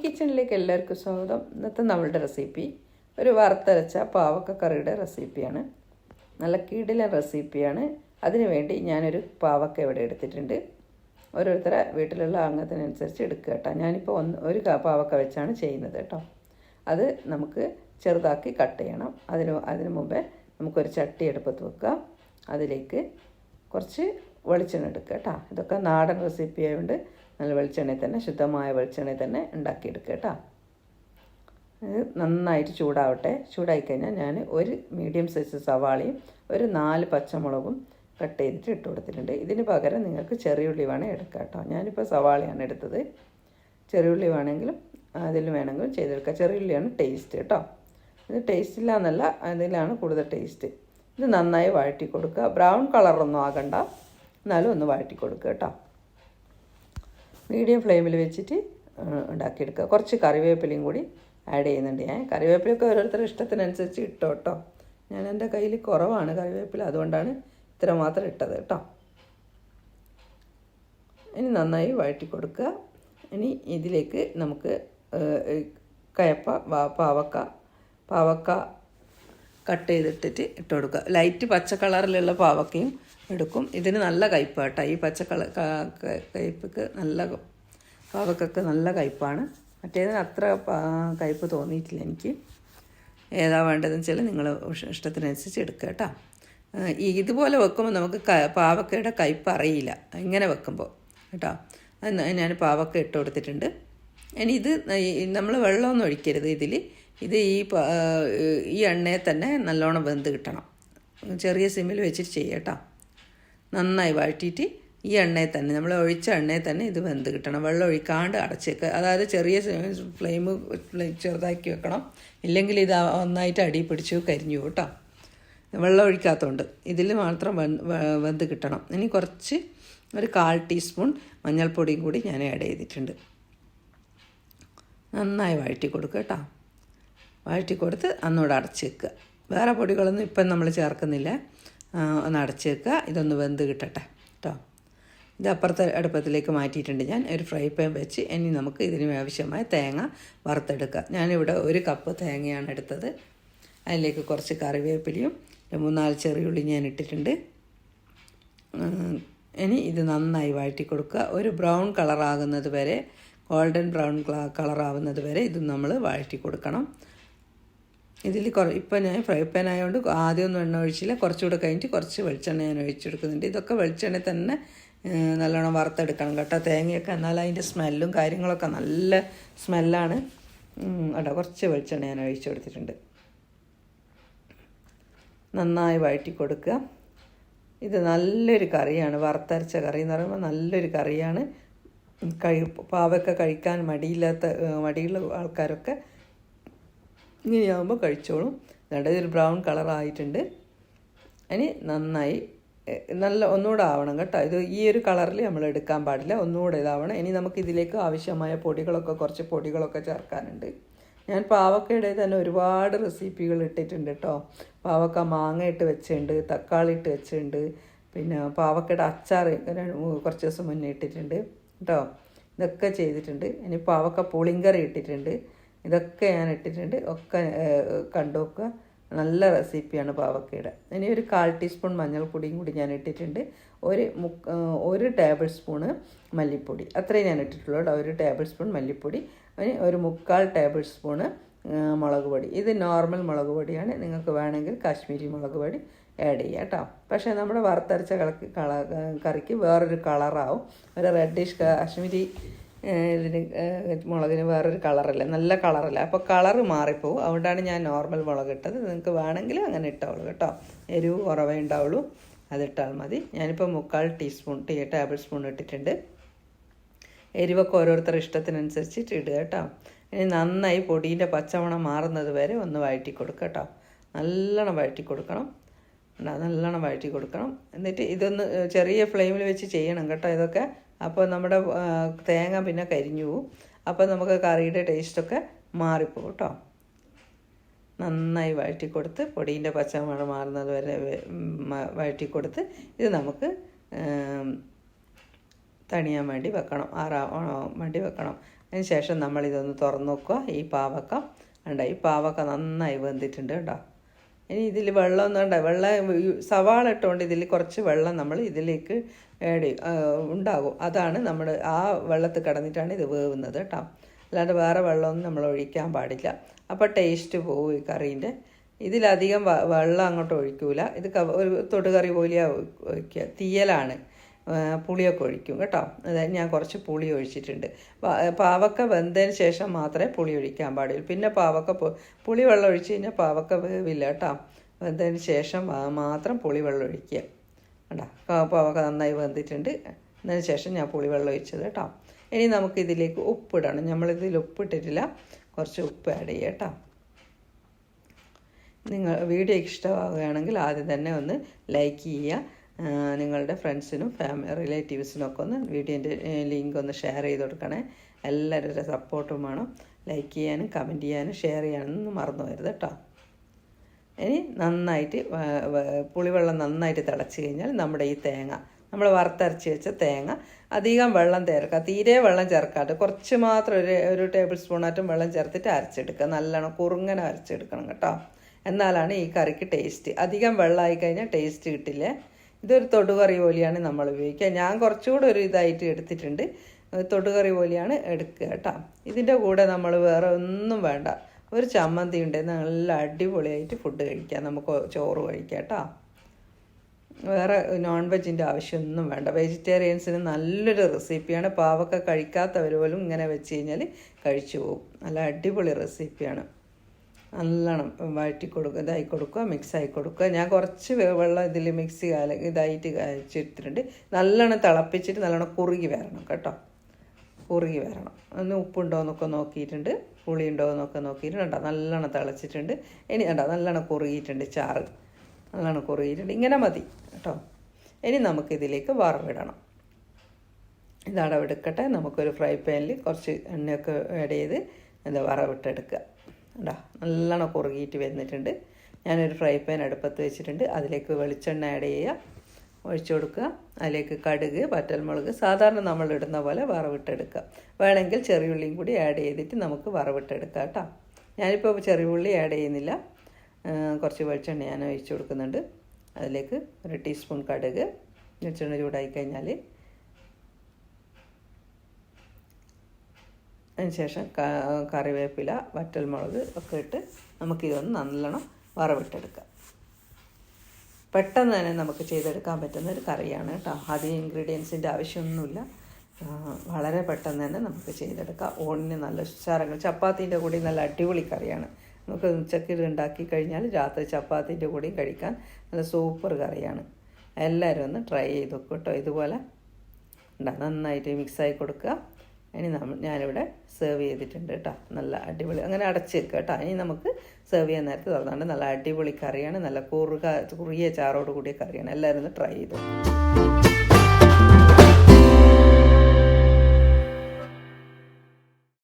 കിച്ചണിലേക്ക് എല്ലാവർക്കും സ്വാഗതം. ഇന്നത്തെ നമ്മളുടെ റെസിപ്പി ഒരു വറുത്തരച്ച പാവക്ക കറിയുടെ റെസിപ്പിയാണ്. നല്ല കിടിലൻ റെസിപ്പിയാണ്. അതിനുവേണ്ടി ഞാനൊരു പാവക്ക ഇവിടെ എടുത്തിട്ടുണ്ട്. ഓരോരുത്തരെ വീട്ടിലുള്ള അംഗത്തിനനുസരിച്ച് എടുക്കുക കേട്ടോ. ഞാനിപ്പോൾ ഒരു പാവക്ക വെച്ചാണ് ചെയ്യുന്നത് കേട്ടോ. അത് നമുക്ക് ചെറുതാക്കി കട്ട് ചെയ്യണം. അതിന് മുമ്പേ നമുക്കൊരു ചട്ടി അടുപ്പത്ത് വെക്കുക. അതിലേക്ക് കുറച്ച് വെളിച്ചെണ്ണ എടുക്കുക കേട്ടോ. ഇതൊക്കെ നാടൻ റെസിപ്പി ആയതുകൊണ്ട് നല്ല വെളിച്ചെണ്ണയിൽ തന്നെ, ശുദ്ധമായ വെളിച്ചെണ്ണയിൽ തന്നെ ഉണ്ടാക്കിയെടുക്കുക കേട്ടോ. ഇത് നന്നായിട്ട് ചൂടാവട്ടെ. ചൂടായിക്കഴിഞ്ഞാൽ ഞാൻ ഒരു മീഡിയം സൈസ് സവാളയും ഒരു 4 പച്ചമുളകും കട്ട് ചെയ്തിട്ട് ഇട്ട് കൊടുത്തിട്ടുണ്ട്. ഇതിന് പകരം നിങ്ങൾക്ക് ചെറിയുള്ളി വേണേൽ എടുക്കാം കേട്ടോ. ഞാനിപ്പോൾ സവാളയാണ് എടുത്തത്. ചെറിയുള്ളി വേണമെങ്കിലും അതിൽ വേണമെങ്കിലും ചെയ്തെടുക്കുക. ചെറിയുള്ളിയാണ് ടേസ്റ്റ് കേട്ടോ. ഇത് ടേസ്റ്റ് ഇല്ല എന്നല്ല, അതിലാണ് കൂടുതൽ ടേസ്റ്റ്. ഇത് നന്നായി വഴറ്റി കൊടുക്കുക. ബ്രൗൺ കളറൊന്നും ആകണ്ട, എന്നാലും ഒന്ന് വഴറ്റി കൊടുക്കുക കേട്ടോ. മീഡിയം ഫ്ലെയിമിൽ വെച്ചിട്ട് ഉണ്ടാക്കിയെടുക്കുക. കുറച്ച് കറിവേപ്പിലയും കൂടി ആഡ് ചെയ്യുന്നുണ്ട് ഞാൻ. കറിവേപ്പിലൊക്കെ ഓരോരുത്തരുടെ ഇഷ്ടത്തിനനുസരിച്ച് ഇട്ടോ കേട്ടോ. ഞാൻ എൻ്റെ കയ്യിൽ കുറവാണ് കറിവേപ്പില, അതുകൊണ്ടാണ് ഇത്ര മാത്രം ഇട്ടത് കേട്ടോ. ഇനി നന്നായി വഴറ്റി കൊടുക്കുക. ഇനി ഇതിലേക്ക് നമുക്ക് പാവക്ക കട്ട് ചെയ്തിട്ടിട്ട് ഇട്ട് കൊടുക്കുക. ലൈറ്റ് പച്ച കളറിലുള്ള പാവക്കയും എടുക്കും. ഇതിന് നല്ല കയ്പ്പ് കേട്ടോ. ഈ പച്ച കയ്പ്പക്ക് നല്ല പാവക്കൊക്കെ നല്ല കയ്പ്പാണ്. മറ്റേതിന് അത്ര കയ്പ്പ് തോന്നിയിട്ടില്ല എനിക്ക്. ഏതാ വേണ്ടതെന്ന് വെച്ചാൽ നിങ്ങൾ ഇഷ്ടത്തിനനുസരിച്ച് എടുക്കുക കേട്ടോ. ഇതുപോലെ വെക്കുമ്പോൾ നമുക്ക് പാവക്കയുടെ കയ്പ്പ് അറിയില്ല ഇങ്ങനെ വെക്കുമ്പോൾ കേട്ടോ. ഞാൻ പാവക്ക ഇട്ട് കൊടുത്തിട്ടുണ്ട്. ഇനി ഇത് നമ്മൾ വെള്ളമൊന്നും ഒഴിക്കരുത് ഇതിൽ. ഇത് ഈ എണ്ണയിൽ തന്നെ നല്ലോണം വെന്ത് കിട്ടണം. ചെറിയ സിമ്മിൽ വെച്ചിട്ട് ചെയ്യുക കേട്ടോ. നന്നായി വഴറ്റിയിട്ട് ഈ എണ്ണയിൽ തന്നെ, നമ്മൾ ഒഴിച്ച എണ്ണയിൽ തന്നെ ഇത് വെന്ത് കിട്ടണം. വെള്ളം ഒഴിക്കാണ്ട് അടച്ചേക്കുക. അതായത് ചെറിയ ഫ്ലെയിം ചെറുതാക്കി വെക്കണം. ഇല്ലെങ്കിൽ ഇത് ഒന്നായിട്ട് അടി പിടിച്ച് കരിഞ്ഞു കേട്ടോ. വെള്ളം ഒഴിക്കാത്തതുകൊണ്ട് ഇതിൽ മാത്രം വെന്ത് കിട്ടണം. ഇനി കുറച്ച് ഒരു 1/4 ടീസ്പൂൺ മഞ്ഞൾപ്പൊടിയും കൂടി ഞാൻ ആഡ് ചെയ്തിട്ടുണ്ട്. നന്നായി വഴറ്റി കൊടുക്കുക കേട്ടോ. വഴറ്റി കൊടുത്ത് അന്നൂടെ അടച്ച് വെക്കുക. വേറെ പൊടികളൊന്നും ഇപ്പം നമ്മൾ ചേർക്കുന്നില്ല. ഒന്ന് അടച്ച് വെക്കുക. ഇതൊന്ന് വെന്ത് കിട്ടട്ടെ കേട്ടോ. ഇത് അപ്പുറത്തെ അടുപ്പത്തിലേക്ക് മാറ്റിയിട്ടുണ്ട് ഞാൻ. ഒരു ഫ്രൈ പാൻ വെച്ച് ഇനി നമുക്ക് ഇതിന് ആവശ്യമായ തേങ്ങ വറുത്തെടുക്കുക. ഞാനിവിടെ 1 കപ്പ് തേങ്ങയാണ് എടുത്തത്. അതിലേക്ക് കുറച്ച് കറിവേപ്പിലയും 3-4 ചെറിയുള്ളി ഞാൻ ഇട്ടിട്ടുണ്ട്. ഇനി ഇത് നന്നായി വഴറ്റി കൊടുക്കുക. ഒരു ബ്രൗൺ കളറാകുന്നത് വരെ, ഗോൾഡൻ ബ്രൗൺ കളറാവുന്നത് വരെ ഇത് നമ്മൾ വഴറ്റി കൊടുക്കണം. ഇതിൽ ഇപ്പം ഞാൻ ഫ്രൈ പാൻ ആയതുകൊണ്ട് ആദ്യമൊന്നും എണ്ണ ഒഴിച്ചില്ല. കുറച്ചുകൂടെ കഴിഞ്ഞിട്ട് കുറച്ച് വെളിച്ചെണ്ണ ഞാൻ ഒഴിച്ചെടുക്കുന്നുണ്ട്. ഇതൊക്കെ വെളിച്ചെണ്ണ തന്നെ നല്ലോണം വറുത്തെടുക്കണം കേട്ടോ. തേങ്ങയൊക്കെ എന്നാൽ അതിൻ്റെ സ്മെല്ലും കാര്യങ്ങളൊക്കെ നല്ല സ്മെല്ലാണ് കേട്ടോ. കുറച്ച് വെളിച്ചെണ്ണ ഞാൻ ഒഴിച്ചു കൊടുത്തിട്ടുണ്ട്. നന്നായി വഴറ്റി കൊടുക്കുക. ഇത് നല്ലൊരു കറിയാണ്. വറുത്തരച്ച കറി എന്ന് പറയുമ്പോൾ നല്ലൊരു കറിയാണ്. പാവക്ക കഴിക്കാൻ മടിയുള്ള ആൾക്കാരൊക്കെ ഇങ്ങനെയാകുമ്പോൾ കഴിച്ചോളും. ഇതൊരു ബ്രൗൺ കളറായിട്ടുണ്ട്. ഇനി നന്നായി ഒന്നുകൂടെ ആവണം കേട്ടോ. ഇത് ഈ ഒരു കളറിൽ നമ്മൾ എടുക്കാൻ പാടില്ല, ഒന്നുകൂടെ ഇതാവണം. ഇനി നമുക്ക് ഇതിലേക്ക് ആവശ്യമായ കുറച്ച് പൊടികളൊക്കെ ചേർക്കാനുണ്ട്. ഞാൻ പാവക്കയുടെ തന്നെ ഒരുപാട് റെസിപ്പികൾ ഇട്ടിട്ടുണ്ട് കേട്ടോ. പാവക്ക മാങ്ങ ഇട്ട് വെച്ചിട്ടുണ്ട്, തക്കാളി ഇട്ട് വെച്ചിട്ടുണ്ട്, പിന്നെ പാവക്കയുടെ അച്ചാർ കുറച്ച് ദിവസം മുന്നേ ഇട്ടിട്ടുണ്ട് കേട്ടോ. ഇതൊക്കെ ചെയ്തിട്ടുണ്ട്. ഇനി പാവക്ക പുളിങ്കറി ഇട്ടിട്ടുണ്ട്. ഇതൊക്കെ ഞാൻ ഇട്ടിട്ടുണ്ട്. ഒക്കെ കണ്ടു നോക്കുക. നല്ല റെസിപ്പിയാണ് പാവക്കയുടെ. ഇനി ഒരു 1/4 ടീസ്പൂൺ മഞ്ഞൾപ്പൊടിയും കൂടി ഞാൻ ഇട്ടിട്ടുണ്ട്. ഒരു ടേബിൾ സ്പൂണ് മല്ലിപ്പൊടി, അത്രയും ഞാൻ ഇട്ടിട്ടുള്ളൂ കേട്ടോ. 1 ടേബിൾ സ്പൂൺ മല്ലിപ്പൊടി. ഇനി ഒരു 3/4 ടേബിൾ സ്പൂണ് മുളക് പൊടി. ഇത് നോർമൽ മുളക് പൊടിയാണ്. നിങ്ങൾക്ക് വേണമെങ്കിൽ കാശ്മീരി മുളക് പൊടി ആഡ് ചെയ്യുക കേട്ടോ. പക്ഷേ നമ്മുടെ വറുത്തരച്ച കറിക്ക് വേറൊരു കളറാവും. ഒരു റെഡിഷ് കാശ്മീരി മുളകിന് വേറൊരു കളറല്ല, നല്ല കളറല്ല. അപ്പോൾ കളറ് മാറിപ്പോവും. അതുകൊണ്ടാണ് ഞാൻ നോർമൽ മുളക് ഇട്ടത്. നിങ്ങൾക്ക് വേണമെങ്കിൽ അങ്ങനെ ഇട്ടാവുള്ളൂ കേട്ടോ. എരിവ് കുറവേ ഉണ്ടാവുള്ളൂ, അതിട്ടാൽ മതി. ഞാനിപ്പോൾ 3/4 ടേബിൾ സ്പൂൺ ഇട്ടിട്ടുണ്ട്. എരിവൊക്കെ ഓരോരുത്തരുടെ ഇഷ്ടത്തിനനുസരിച്ചിട്ട് ഇടുക കേട്ടോ. ഇനി നന്നായി പൊടീൻ്റെ പച്ചമണം മാറുന്നത് വരെ ഒന്ന് വഴറ്റി കൊടുക്കുക കേട്ടോ. നല്ലോണം വഴറ്റി കൊടുക്കണം. എന്നിട്ട് ഇതൊന്ന് ചെറിയ ഫ്ലെയിമിൽ വെച്ച് ചെയ്യണം കേട്ടോ ഇതൊക്കെ. അപ്പോൾ നമ്മുടെ തേങ്ങ പിന്നെ കരിഞ്ഞു പോവും. അപ്പോൾ നമുക്ക് കറിയുടെ ടേസ്റ്റൊക്കെ മാറിപ്പോകും കേട്ടോ. നന്നായി വഴറ്റി കൊടുത്ത് പൊടീൻ്റെ പച്ചമണം മാറുന്നത് വരെ വഴറ്റി കൊടുത്ത് ഇത് നമുക്ക് തണിയാൻ വേണ്ടി വെക്കണം, ആറാൻ വേണ്ടി വെക്കണം. അതിന് ശേഷം നമ്മളിതൊന്ന് തുറന്ന് നോക്കുക. ഈ പാവക്ക ഉണ്ട്, ഈ പാവക്ക നന്നായി വെന്തിട്ടുണ്ട് കേട്ടോ. ഇനി ഇതിൽ വെള്ളമൊന്നും ഉണ്ട്, സവാള ഇട്ടുകൊണ്ട് ഇതിൽ കുറച്ച് വെള്ളം നമ്മൾ ഇതിലേക്ക് ഉണ്ടാകും. അതാണ് നമ്മൾ ആ വെള്ളത്തിൽ കിടന്നിട്ടാണ് ഇത് വേവുന്നത് കേട്ടോ. അല്ലാണ്ട് വേറെ വെള്ളമൊന്നും നമ്മൾ ഒഴിക്കാൻ പാടില്ല. അപ്പോൾ ടേസ്റ്റ് പോകും ഈ കറീൻ്റെ. ഇതിലധികം വെള്ളം അങ്ങോട്ട് ഒഴിക്കൂല. ഇത് ഒരു തൊടുകറി പോലെയാണ് ഒഴിക്കുക. തീയലാണ്, പുളിയൊക്കെ ഒഴിക്കും കേട്ടോ. അതായത് ഞാൻ കുറച്ച് പുളി ഒഴിച്ചിട്ടുണ്ട്. പാവക്ക വെന്തതിന് ശേഷം മാത്രമേ പുളി ഒഴിക്കാൻ പാടുള്ളൂ. പിന്നെ പാവക്ക പുളി വെള്ളം ഒഴിച്ച് കഴിഞ്ഞാൽ പാവക്ക വേവില്ല കേട്ടോ. വെന്തതിന് ശേഷം മാത്രം പുളി വെള്ളം ഒഴിക്കുക കേട്ടോ. പാവക്ക നന്നായി വെന്തിട്ടുണ്ട്. അതിന് ശേഷം ഞാൻ പുളി വെള്ളം ഒഴിച്ചത് കേട്ടോ. ഇനി നമുക്കിതിലേക്ക് ഉപ്പിടണം. നമ്മളിതിൽ ഉപ്പിട്ടിട്ടില്ല, കുറച്ച് ഉപ്പ് ആഡ് ചെയ്യുക കേട്ടോ. നിങ്ങൾ വീഡിയോ ഇഷ്ടമാവുകയാണെങ്കിൽ ആദ്യം തന്നെ ഒന്ന് ലൈക്ക് ചെയ്യുക. നിങ്ങളുടെ ഫ്രണ്ട്സിനും റിലേറ്റീവ്സിനും ഒക്കെ ഒന്ന് വീഡിയോൻ്റെ ലിങ്ക് ഒന്ന് ഷെയർ ചെയ്ത് കൊടുക്കണേ. എല്ലാവരുടെ സപ്പോർട്ടും വേണം. ലൈക്ക് ചെയ്യാനും കമൻറ്റ് ചെയ്യാനും ഷെയർ ചെയ്യാനൊന്നും മറന്നു പോകരുത് കേട്ടോ. ഇനി നന്നായിട്ട് പുളിവെള്ളം നന്നായിട്ട് തിളച്ച് കഴിഞ്ഞാൽ നമ്മുടെ ഈ തേങ്ങ, നമ്മൾ വറുത്തരച്ച് വെച്ച തേങ്ങ, അധികം വെള്ളം ചേർക്കുക, തീരെ വെള്ളം ചേർക്കാതെ കുറച്ച് മാത്രം ഒരു ടേബിൾ സ്പൂണായിട്ടും വെള്ളം ചേർത്തിട്ട് അരച്ചെടുക്കുക. നല്ലോണം കുറുങ്ങനെ അരച്ചെടുക്കണം കേട്ടോ. എന്നാലാണ് ഈ കറിക്ക് ടേസ്റ്റ്. അധികം വെള്ളമായി കഴിഞ്ഞാൽ ടേസ്റ്റ് കിട്ടില്ലേ. ഇതൊരു തൊടുകറി പോലെയാണ് നമ്മൾ ഉപയോഗിക്കുക. ഞാൻ കുറച്ചുകൂടെ ഒരു ഇതായിട്ട് എടുത്തിട്ടുണ്ട്. തൊടുകറി പോലെയാണ് എടുക്കുക കേട്ടോ. ഇതിൻ്റെ കൂടെ നമ്മൾ വേറെ ഒന്നും വേണ്ട, ഒരു ചമ്മന്തി ഉണ്ടെങ്കിൽ നല്ല അടിപൊളിയായിട്ട് ഫുഡ് കഴിക്കാം, നമുക്ക് ചോറ് കഴിക്കാം കേട്ടോ. വേറെ നോൺ വെജിൻ്റെ ആവശ്യമൊന്നും വേണ്ട. വെജിറ്റേറിയൻസിന് നല്ലൊരു റെസിപ്പിയാണ്. പാവക്ക കഴിക്കാത്തവർ പോലും ഇങ്ങനെ വെച്ച് കഴിഞ്ഞാൽ കഴിച്ചു പോകും. നല്ല അടിപൊളി റെസിപ്പിയാണ്. നല്ലോണം വഴറ്റി കൊടുക്കുക, ഇതായി കൊടുക്കുക, മിക്സായി കൊടുക്കുക. ഞാൻ കുറച്ച് വെള്ളം ഇതിൽ മിക്സ് ഇതായിട്ട് കഴിച്ചിട്ടുണ്ട്. നല്ലോണം തിളപ്പിച്ചിട്ട് നല്ലോണം കുറുകി വരണം കേട്ടോ. കുറുകി വരണം. ഒന്ന് ഉപ്പുണ്ടോ എന്നൊക്കെ നോക്കിയിട്ടുണ്ട്, പുളി ഉണ്ടോ എന്നൊക്കെ നോക്കിയിട്ടുണ്ട് കേട്ടോ. നല്ലോണം തിളച്ചിട്ടുണ്ട്. ഇനി കേട്ടോ നല്ലോണം കുറുകിയിട്ടുണ്ട്, ചാറ് നല്ലോണം കുറുകിയിട്ടുണ്ട്. ഇങ്ങനെ മതി കേട്ടോ. ഇനി നമുക്കിതിലേക്ക് വറവിടണം. ഇതടവെടുക്കട്ടെ. നമുക്കൊരു ഫ്രൈ പാനിൽ കുറച്ച് എണ്ണയൊക്കെ ആഡ് ചെയ്ത് വറവിട്ടെടുക്കുക കേട്ടോ. നല്ലോണം കുറുകിയിട്ട് വന്നിട്ടുണ്ട്. ഞാനൊരു ഫ്രൈ പാൻ അടുപ്പത്ത് വെച്ചിട്ടുണ്ട്. അതിലേക്ക് വെളിച്ചെണ്ണ ആഡ് ചെയ്യുക, ഒഴിച്ചു കൊടുക്കുക. അതിലേക്ക് കടുക്, വറ്റൽമുളക് സാധാരണ നമ്മൾ ഇടുന്ന പോലെ വറവിട്ടെടുക്കുക. വേണമെങ്കിൽ ചെറിയുള്ളിയും കൂടി ആഡ് ചെയ്തിട്ട് നമുക്ക് വറവിട്ടെടുക്കാം കേട്ടോ. ഞാനിപ്പോൾ ചെറിയുള്ളി ആഡ് ചെയ്യുന്നില്ല. കുറച്ച് വെളിച്ചെണ്ണ ഞാൻ ഒഴിച്ചു കൊടുക്കുന്നുണ്ട്. അതിലേക്ക് ഒരു ടീസ്പൂൺ കടുക്, വെളിച്ചെണ്ണ ചൂടായി കഴിഞ്ഞാൽ അതിനുശേഷം കറിവേപ്പില, വറ്റൽമുളക് ഒക്കെ ഇട്ട് നമുക്കിതൊന്ന് നല്ലോണം വറവിട്ടെടുക്കാം. പെട്ടെന്ന് തന്നെ നമുക്ക് ചെയ്തെടുക്കാൻ പറ്റുന്ന ഒരു കറിയാണ് കേട്ടോ. അധികം ഇൻഗ്രീഡിയൻസിൻ്റെ ആവശ്യമൊന്നുമില്ല. വളരെ പെട്ടെന്ന് തന്നെ നമുക്ക് ചെയ്തെടുക്കാം. ഓണിന് നല്ല ഉച്ചാരങ്ങൾ, ചപ്പാത്തീൻ്റെ കൂടി നല്ല അടിപൊളി കറിയാണ്. നമുക്ക് ഉച്ചയ്ക്ക് ഇത് ഉണ്ടാക്കി കഴിഞ്ഞാൽ രാത്രി ചപ്പാത്തീൻ്റെ കൂടിയും കഴിക്കാൻ നല്ല സൂപ്പർ കറിയാണ്. എല്ലാവരും ഒന്ന് ട്രൈ ചെയ്ത് നോക്കും കേട്ടോ. ഇതുപോലെ നന്നായിട്ട് മിക്സായി കൊടുക്കുക. ഇനി ഞാനിവിടെ സെർവ് ചെയ്തിട്ടുണ്ട് കേട്ടോ. നല്ല അടിപൊളി, അങ്ങനെ അടച്ച് വെക്കുക കേട്ടോ. ഇനി നമുക്ക് സെർവ് ചെയ്യാൻ നേരത്തെ തുറന്നുകൊണ്ട് നല്ല അടിപൊളി കറിയാണ്. നല്ല കുറുകിയ ചാറോട് കൂടിയ കറിയാണ്. എല്ലാവരും ഒന്ന് ട്രൈ ചെയ്തു.